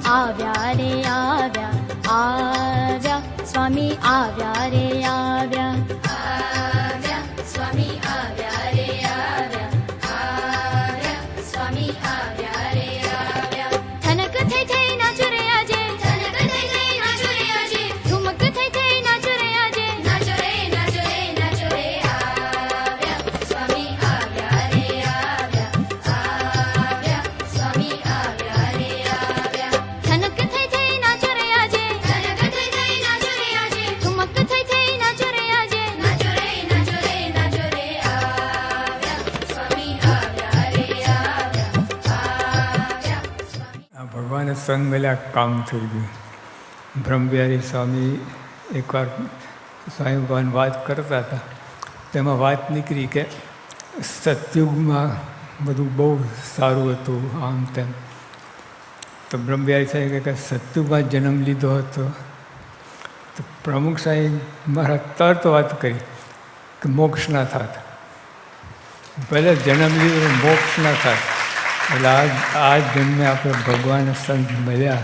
આવ્યા રે આવ્યા, આવ્યા સ્વામી આવ્યા રે આવ્યા, આવ્યા સ્વામી આવ્યા રે આવ્યા, આવ્યા સ્વામી આવ્યા રે આવ્યા. થનક થઈ થઈ નાચો રે આજે, થનક થઈ થઈ નાચો રે આજે, ઠુમક થઈ થઈ નાચો રે આજે, નાચો રે નાચો રે નાચો રે. આવ્યા સ્વામી આવ્યા રે આવ્યા, આવ્યા સ્વામી આવ્યા રે આવ્યા. થનક થઈ થઈ નાચો રે આજે, થનક થઈ થઈ નાચો રે આજે, ઠુમક થઈ થઈ નાચો રે આજે, નાચો રે નાચો રે નાચો રે. આવ્યા સ્વામી આવ્યા રે આવ્યા, આવ્યા સ્વામી. આ ભગવાને સંગ મળ્યા કામ થઈ ગયું. બ્રહ્મવિહારી સ્વામી એકવાર સ્વામી ભગવાન વાત કરતા હતા, તેમાં વાત નીકળી કે સતયુગમાં બધું બહુ સારું હતું, આમ તેમ. તો બ્રહ્મવિહારી સાહેબ કે સતયુગમાં જન્મ લીધો હતો તો પ્રમુખ સાહેબ મારા તરત વાત કરી કે મોક્ષ ના થાત, ભલે જન્મ લીધો મોક્ષ ના થાત. એટલે આ જન્મે આપણે ભગવાન સંત મળ્યા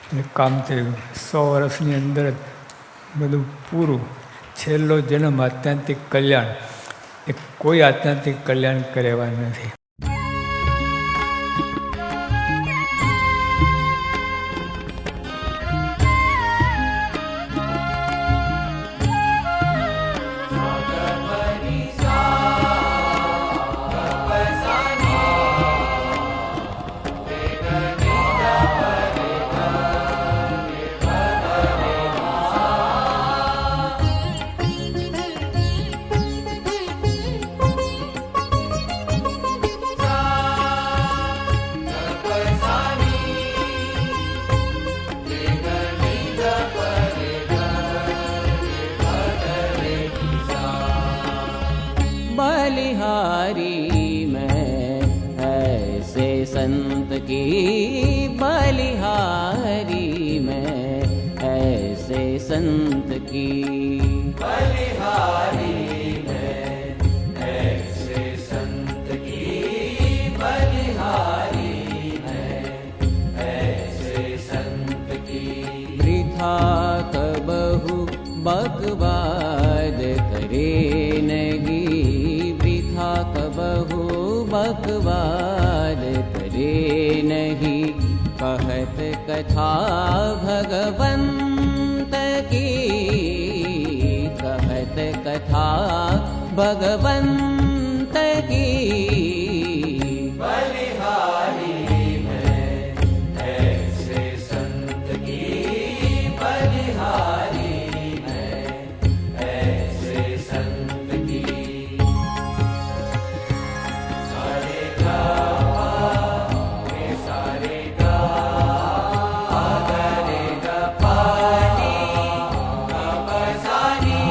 એટલે કામ થયું. 100 વર્ષની અંદર જ બધું પૂરું. છેલ્લો જન્મ આત્યંતિક કલ્યાણ, એ કોઈ આત્યંતિક કલ્યાણ કરેવા નથી. बलिहारी मैं ऐसे संत की, बलिहारी मैं ऐसे संत की, बलिहारी मैं ऐसे संत की, बलिहारी मैं ऐसे संत की. वृथा कबहु बकवाद करे नहीं, वृथा कबहु बकवाद करे नहीं. कहत कथा भगवंत की, कहत कथा भगवंत की. बलिहारी मैं ऐसे संत की, बलिहारी मैं ऐसे संत की. सारे गा रे सारे गा, रे गा पानी गा पसानी,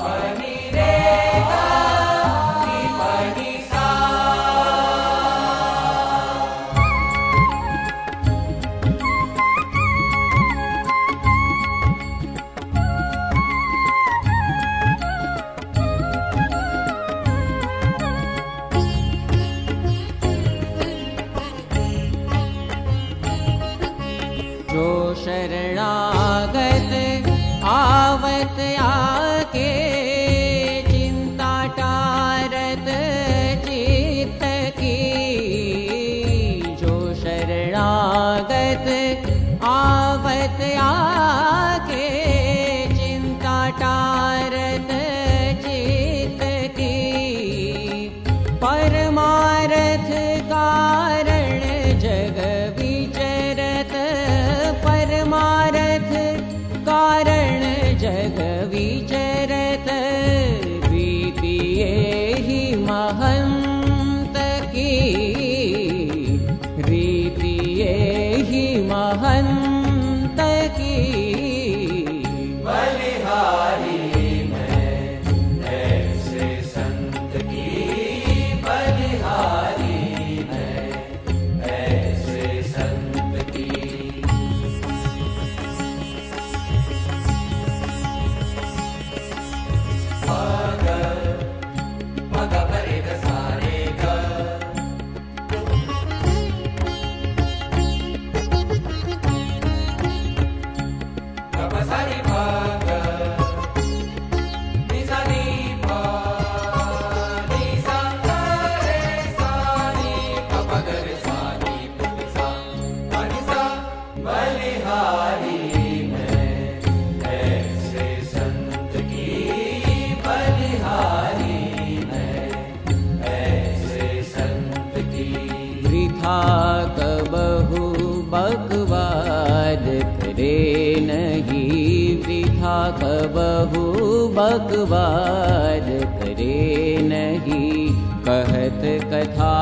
पानी रे गा नी पानी सा. जो शरणागत आवत आके, चिंता टारत चित्त की. जो शरणागत आवत आके, चिंता टारत चित्त की. परमार्थ कारण जग विचरत, परमार्थ कारण जग विचरत. प्रीति ही महंत की, रीति ही महंत की. बलिहारी मैं ऐसे संत की, बलिहारी मैं ऐसे संत की. मग परे ग सारे ग. बकवाद करे नहीं वृथा कबहु बकवाद करे नहीं कहत कथा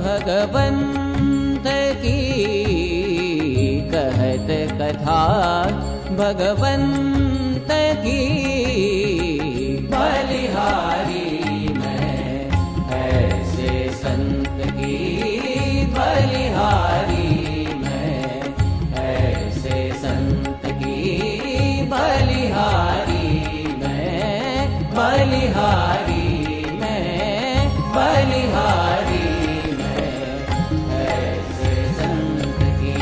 भगवंत की कहत कथा भगवंत की बलिहारी मैं ऐसे संत की बलिहारी मैं ऐसे संत की बलिहारी मैं बलिहारी मैं बलिहारी मैं ऐसे संत की।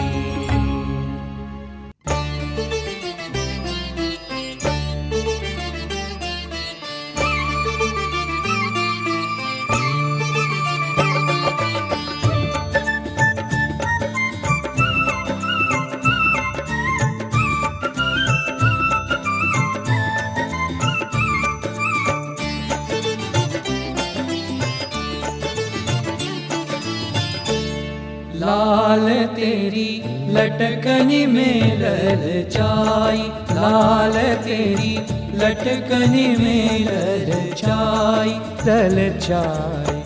लाल तेरी लटकनी में ललचाई, लाल तेरी लटकनी में ललचाई, ललचाई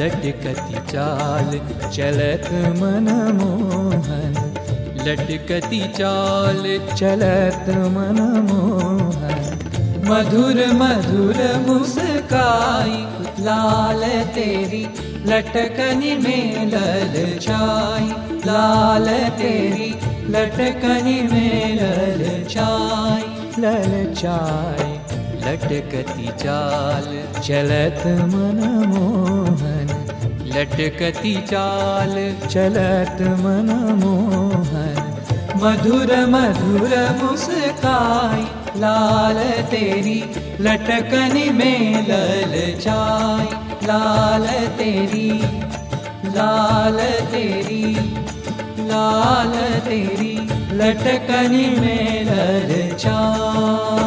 लटकती चाल चलत मन मोहन, लटकती चाल चलत मन मोहन, मधुर मधुर मुस्काई, लाल तेरी लटकनी में ललचाई, लाल तेरी लटकनी में ललचाई, ललचाई लटकती चाल चलत मन मोहन, लटकती चाल चलत मन मोहन, मधुर मधुर मुस्काई, लाल तेरी लटकनी में ललचाई, लाल तेरी लाल तेरी लाल तेरी लटकनी में ललचाई।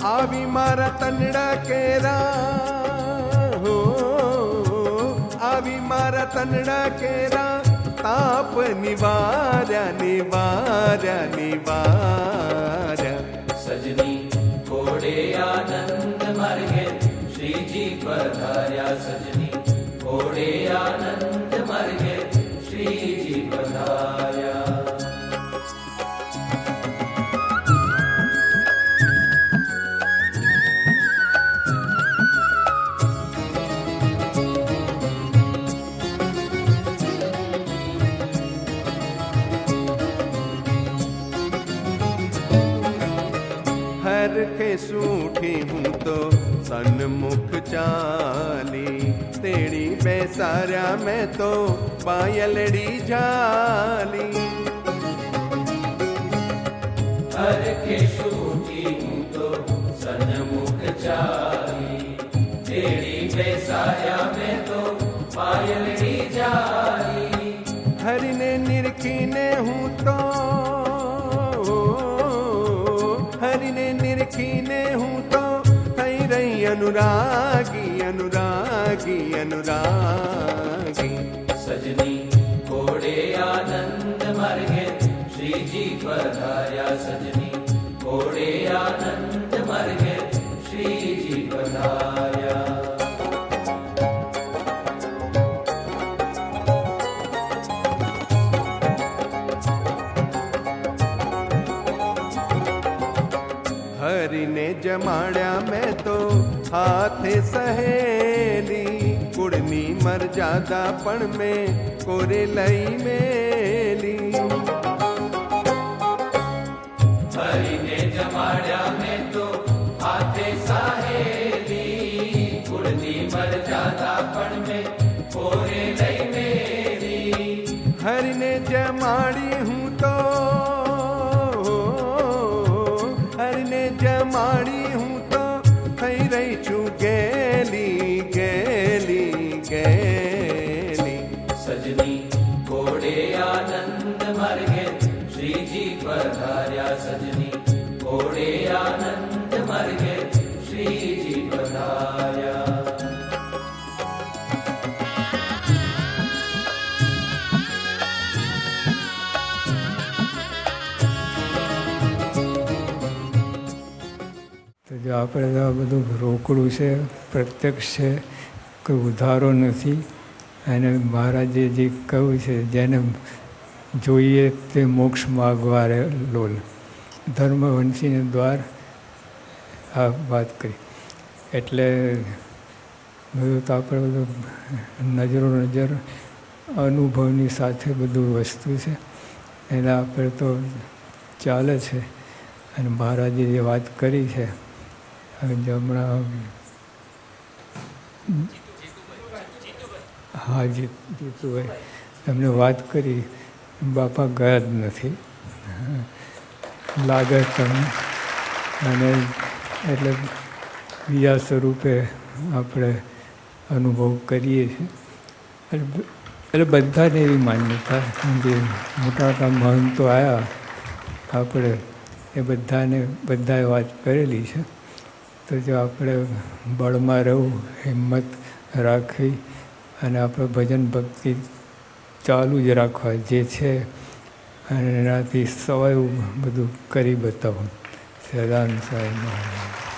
आवी मारा तनड़ा केरा हो, आवी मारा तनड़ा केरा, ताप निवार्या निवार्या निवार्या। सजनी घोड़े आनंद मर्गे श्री जी पधार्या, सजनी घोड़े आनंद मर्गे श्री जी पधार्या। हर के सूठी हूँ तो सन्मुख चाली, तेरी बेसारा मैं तो पायलड़ी झाली। हर के सूठी हूँ तो सन्मुख चाली, तेरी बेसारा मैं तो पायलड़ी झाली। हरि ने निरखीने हूँ तो, हरि ने निरखीने हूँ तो थई रही अनुरागी अनुरागी अनुरागी। सजनी घोड़े आनंद मर्गे श्री जी पधार्या, सजनी घोड़े आनंद मर्गे श्री जी पधार्या। हरि ने जमाड़ा मैं तो हाथ सहेली, મર્યાદાપણ મેં કોરે લઈ મેલી હરિને જમાડ્યા મેં તો હાથે સાહેલી કુળની મર્યાદા પણ મેં કોરે લઈ મેલી હરિને જમાડી હું તો હરિને જમાડી હું તો થઈ રહી છું ગેલી ગેલી ગેલી સજની ઘોડે આનંદ માર્ગે શ્રીજી પધાર્યા સજની ઘોડે આનંદ માર્ગે શ્રીજી પધાર્યા તો જો આપણે તો આ બધું રોકડું છે, પ્રત્યક્ષ છે, કોઈ ઉધારો નથી. અને મહારાજે જે કહ્યું છે જેને જોઈએ તે મોક્ષ માગવા લોલ, ધર્મવંશીને દ્વાર આ વાત કરી. એટલે બધું તો આપણે બધું નજરો નજર અનુભવની સાથે બધું વસ્તુ છે, એને આપણે તો ચાલે છે. અને મહારાજે જે વાત કરી છે હમણાં, હા જીતુભાઈ એમને વાત કરી, બાપા ગયા જ નથી લાગે તમને. અને એટલે બીજા સ્વરૂપે આપણે અનુભવ કરીએ છીએ. એટલે બધાને એવી માન્યતા, જે મોટા મોટા મહંતો આવ્યા આપણે એ બધાએ વાત કરેલી છે. તો જો આપણે બળમાં રહેવું, હિંમત રાખી અને આપણે ભજન ભક્તિ ચાલુ જ રાખવા જે છે, અને એનાથી સવાયું બધું કરી બતાવું. સદાન સાહેબ મહારાજ.